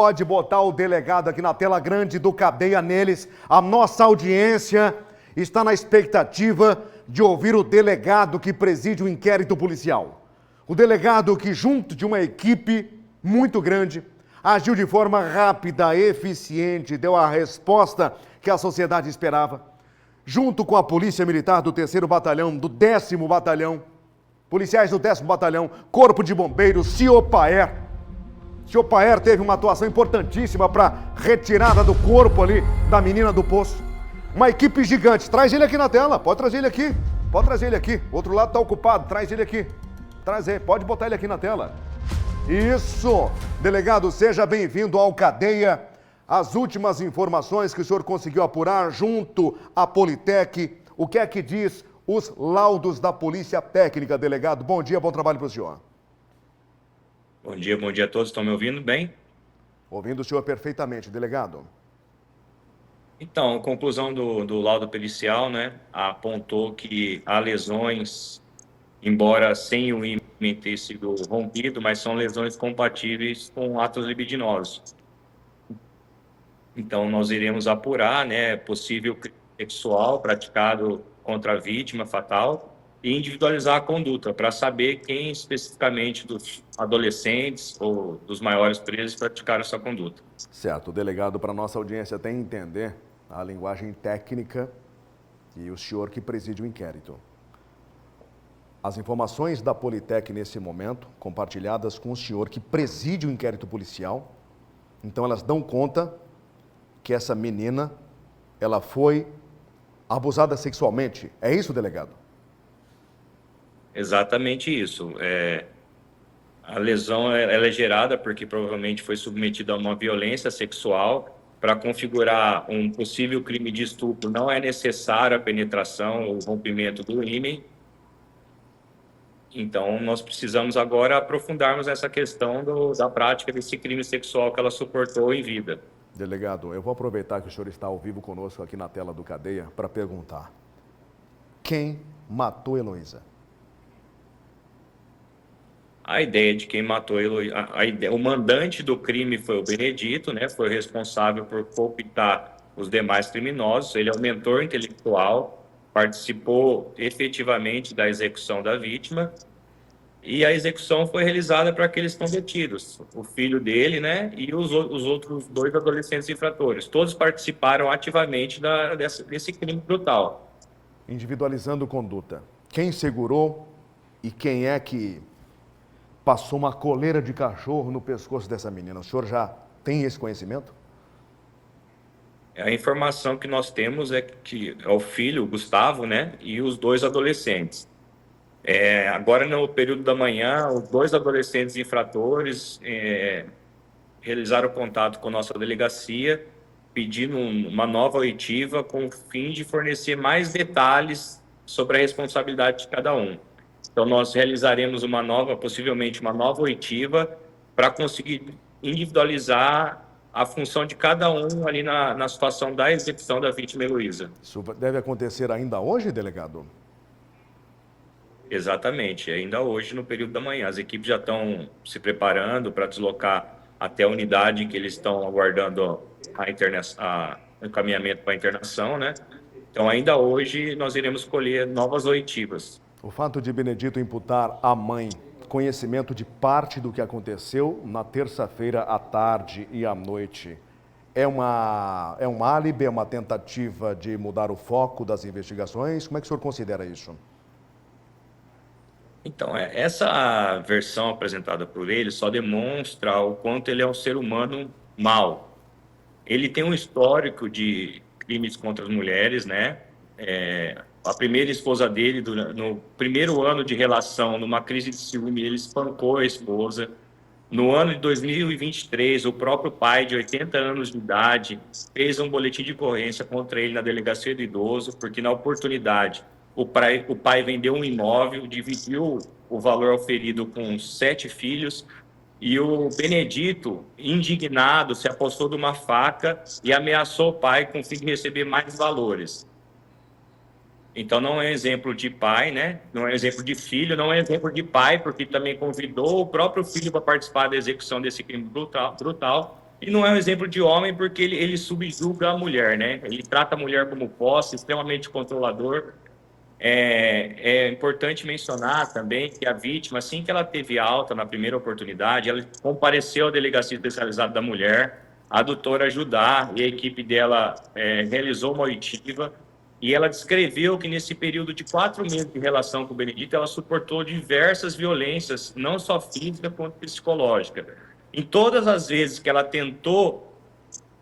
Pode botar o delegado aqui na tela grande do Cadeia Neles. A nossa audiência está na expectativa de ouvir o delegado que preside o inquérito policial. O delegado que, junto de uma equipe muito grande, agiu de forma rápida, eficiente, deu a resposta que a sociedade esperava. Junto com a Polícia Militar do 3º Batalhão, do 10º Batalhão, policiais do 10º Batalhão, Corpo de Bombeiros, Ciopaer. Ciopaer teve uma atuação importantíssima para retirada do corpo ali da menina do poço. Uma equipe gigante. Traz ele aqui na tela. Pode trazer ele aqui. Pode trazer ele aqui. O outro lado está ocupado. Traz ele aqui. Trazer. Pode botar ele aqui na tela. Isso. Delegado, seja bem-vindo ao Cadeia. As últimas informações que o senhor conseguiu apurar junto à Politec. O que é que diz os laudos da Polícia Técnica, delegado? Bom dia, bom trabalho para o senhor. Bom dia a todos. Estão me ouvindo bem? Ouvindo o senhor perfeitamente, delegado. Então, a conclusão do laudo pericial, né, apontou que há lesões, embora sem o ímã ter sido rompido, mas são lesões compatíveis com atos libidinosos. Então, nós iremos apurar, né, possível crime sexual praticado contra a vítima fatal e individualizar a conduta para saber quem especificamente dos adolescentes ou dos maiores presos praticaram essa conduta. Certo, delegado, para nossa audiência até entender a linguagem técnica e o senhor que preside o inquérito. As informações da Politec nesse momento, compartilhadas com o senhor que preside o inquérito policial, então elas dão conta que essa menina, ela foi abusada sexualmente. É isso, delegado? Exatamente isso. A lesão ela é gerada porque provavelmente foi submetida a uma violência sexual. Para configurar um possível crime de estupro, não é necessária a penetração ou rompimento do ímen. Então, nós precisamos agora aprofundarmos essa questão da prática desse crime sexual que ela suportou em vida. Delegado, eu vou aproveitar que o senhor está ao vivo conosco aqui na tela do Cadeia para perguntar: quem matou Heloísa? A ideia de quem matou o mandante do crime foi o Benedito, né? Foi responsável por cooptar os demais criminosos. Ele é o mentor intelectual, participou efetivamente da execução da vítima e a execução foi realizada para aqueles que estão detidos, o filho dele, né? E os outros 2 adolescentes infratores. Todos participaram ativamente desse crime brutal. Individualizando conduta. Quem segurou e quem é que passou uma coleira de cachorro no pescoço dessa menina? O senhor já tem esse conhecimento? A informação que nós temos é que é o filho, o Gustavo, né, e os 2 adolescentes. Agora, no período da manhã, os 2 adolescentes infratores realizaram contato com a nossa delegacia, pedindo uma nova oitiva com o fim de fornecer mais detalhes sobre a responsabilidade de cada um. Então, nós realizaremos possivelmente uma nova oitiva para conseguir individualizar a função de cada um ali na situação da execução da vítima Heloísa. Isso deve acontecer ainda hoje, delegado? Exatamente, ainda hoje no período da manhã. As equipes já estão se preparando para deslocar até a unidade que eles estão aguardando o encaminhamento para a internação, né? Então, ainda hoje, nós iremos colher novas oitivas. O fato de Benedito imputar à mãe conhecimento de parte do que aconteceu na terça-feira à tarde e à noite é um álibi, é uma tentativa de mudar o foco das investigações? Como é que o senhor considera isso? Então, essa versão apresentada por ele só demonstra o quanto ele é um ser humano mau. Ele tem um histórico de crimes contra as mulheres, né? A primeira esposa dele, no primeiro ano de relação, numa crise de ciúme, ele espancou a esposa. No ano de 2023, o próprio pai, de 80 anos de idade, fez um boletim de ocorrência contra ele na delegacia do idoso, porque na oportunidade o pai vendeu um imóvel, dividiu o valor auferido com 7 filhos, e o Benedito, indignado, se apossou de uma faca e ameaçou o pai com o fim de receber mais valores. Então, não é exemplo de pai, né? Não é exemplo de filho, não é exemplo de pai, porque também convidou o próprio filho para participar da execução desse crime brutal. E não é um exemplo de homem porque ele subjuga a mulher, né? Ele trata a mulher como posse, extremamente controlador. É importante mencionar também que a vítima, assim que ela teve alta na primeira oportunidade, ela compareceu à Delegacia Especializada da Mulher, a doutora ajudar, e a equipe dela realizou uma oitiva, e ela descreveu que nesse período de 4 meses de relação com o Benedito, ela suportou diversas violências, não só física, quanto psicológica. Em todas as vezes que ela tentou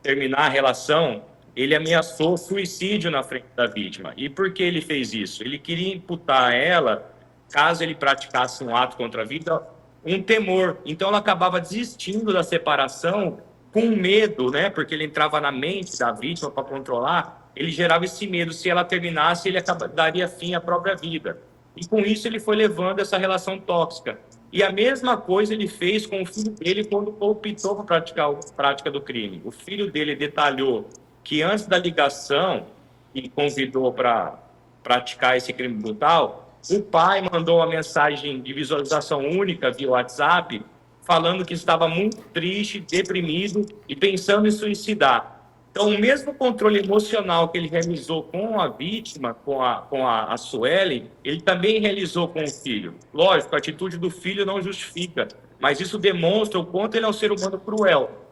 terminar a relação, ele ameaçou suicídio na frente da vítima. E por que ele fez isso? Ele queria imputar a ela, caso ele praticasse um ato contra a vida, um temor. Então ela acabava desistindo da separação com medo, né? Porque ele entrava na mente da vítima para controlar, ele gerava esse medo. Se ela terminasse, ele daria fim à própria vida. E com isso ele foi levando essa relação tóxica. E a mesma coisa ele fez com o filho dele quando optou por praticar a prática do crime. O filho dele detalhou que antes da ligação e convidou para praticar esse crime brutal, o pai mandou uma mensagem de visualização única via WhatsApp, falando que estava muito triste, deprimido e pensando em suicidar. Então, o mesmo controle emocional que ele realizou com a vítima, com a Suelen, ele também realizou com o filho. Lógico, a atitude do filho não justifica, mas isso demonstra o quanto ele é um ser humano cruel.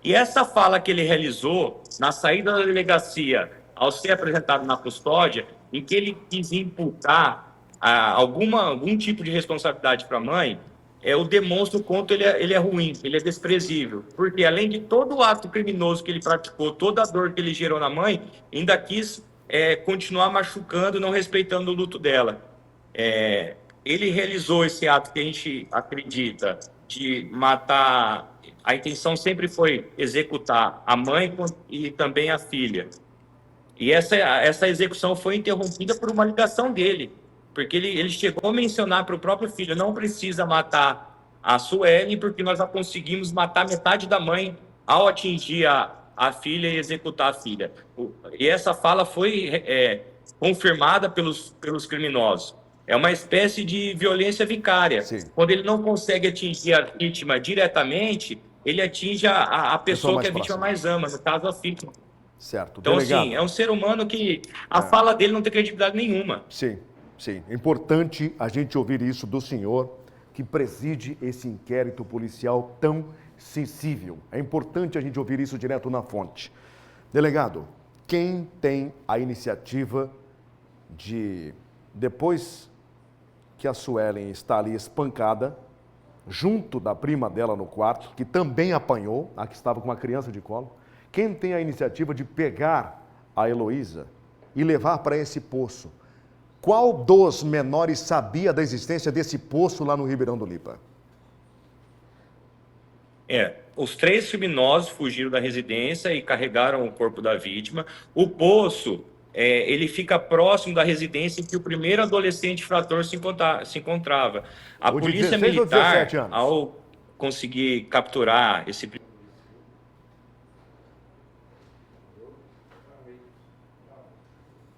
E essa fala que ele realizou na saída da delegacia, ao ser apresentado na custódia, em que ele quis imputar algum tipo de responsabilidade para a mãe, o demonstra o quanto ele é ruim, ele é desprezível. Porque além de todo o ato criminoso que ele praticou, toda a dor que ele gerou na mãe, ainda quis continuar machucando, não respeitando o luto dela. Ele realizou esse ato que a gente acredita de matar. A intenção sempre foi executar a mãe e também a filha. E essa execução foi interrompida por uma ligação dele, porque ele chegou a mencionar para o próprio filho: não precisa matar a Sueli, porque nós já conseguimos matar metade da mãe ao atingir a filha e executar a filha. E essa fala foi confirmada pelos criminosos. É uma espécie de violência vicária. Sim. Quando ele não consegue atingir a vítima diretamente, ele atinge a pessoa que a vítima mais ama, no caso a filha. Certo. Então, Delegado. assim, é um ser humano que a fala dele não tem credibilidade nenhuma. Sim, sim. É importante a gente ouvir isso do senhor que preside esse inquérito policial tão sensível. É importante a gente ouvir isso direto na fonte. Delegado, quem tem a iniciativa de, depois que a Suelen está ali espancada, junto da prima dela no quarto, que também apanhou, a que estava com uma criança de colo, quem tem a iniciativa de pegar a Heloísa e levar para esse poço? Qual dos menores sabia da existência desse poço lá no Ribeirão do Lipa? Os 3 criminosos fugiram da residência e carregaram o corpo da vítima. O poço, ele fica próximo da residência em que o primeiro adolescente infrator se encontrava. A O de polícia 16 ou militar, 17 anos? ao conseguir capturar esse...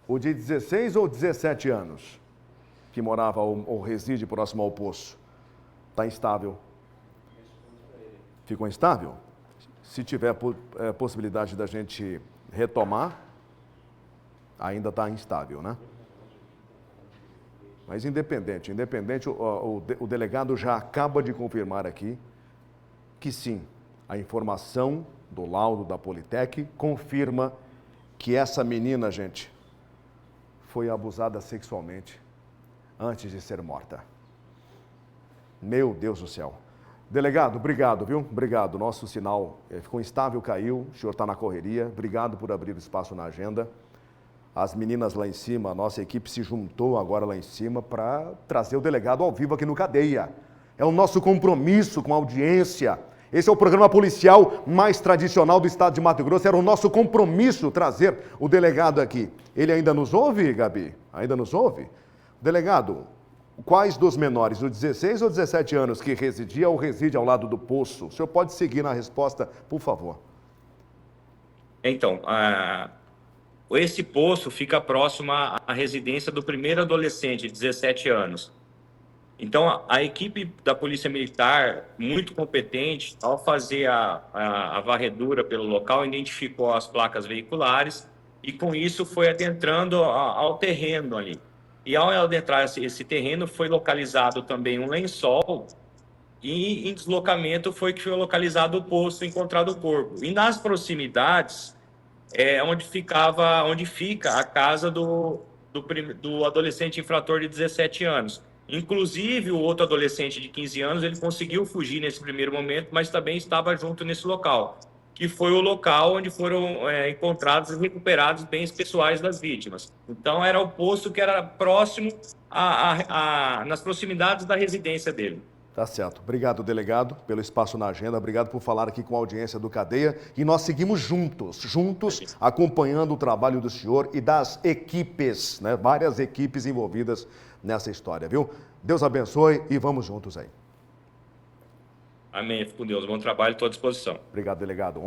O de 16 ou 17 anos, que morava ou reside próximo ao poço, está instável. Ficou instável? Se tiver possibilidade da gente retomar, ainda está instável, né? Mas independente, o delegado já acaba de confirmar aqui que sim, a informação do laudo da Politec confirma que essa menina, gente, foi abusada sexualmente antes de ser morta. Meu Deus do céu. Delegado, obrigado, viu? Obrigado. Nosso sinal ficou instável, caiu. O senhor está na correria. Obrigado por abrir espaço na agenda. As meninas lá em cima, a nossa equipe se juntou agora lá em cima para trazer o delegado ao vivo aqui no Cadeia. É o nosso compromisso com a audiência. Esse é o programa policial mais tradicional do estado de Mato Grosso. Era o nosso compromisso trazer o delegado aqui. Ele ainda nos ouve, Gabi? Ainda nos ouve? Delegado, quais dos menores, os 16 ou 17 anos que residia ou reside ao lado do poço? O senhor pode seguir na resposta, por favor. Então, esse poço fica próximo à residência do primeiro adolescente, de 17 anos. Então, a equipe da Polícia Militar, muito competente, ao fazer a varredura pelo local, identificou as placas veiculares e, com isso, foi adentrando ao terreno ali. E, ao adentrar esse terreno, foi localizado também um lençol e, em deslocamento, foi que foi localizado o posto, encontrado o corpo. E, nas proximidades, onde fica a casa do adolescente infrator de 17 anos. Inclusive, o outro adolescente de 15 anos, ele conseguiu fugir nesse primeiro momento, mas também estava junto nesse local, que foi o local onde foram encontrados e recuperados bens pessoais das vítimas. Então, era o posto que era próximo nas proximidades da residência dele. Tá certo. Obrigado, delegado, pelo espaço na agenda. Obrigado por falar aqui com a audiência do Cadeia. E nós seguimos juntos, acompanhando o trabalho do senhor e das equipes, né? Várias equipes envolvidas nessa história, viu? Deus abençoe e vamos juntos aí. Amém. Fique com Deus. Bom trabalho, estou à disposição. Obrigado, delegado.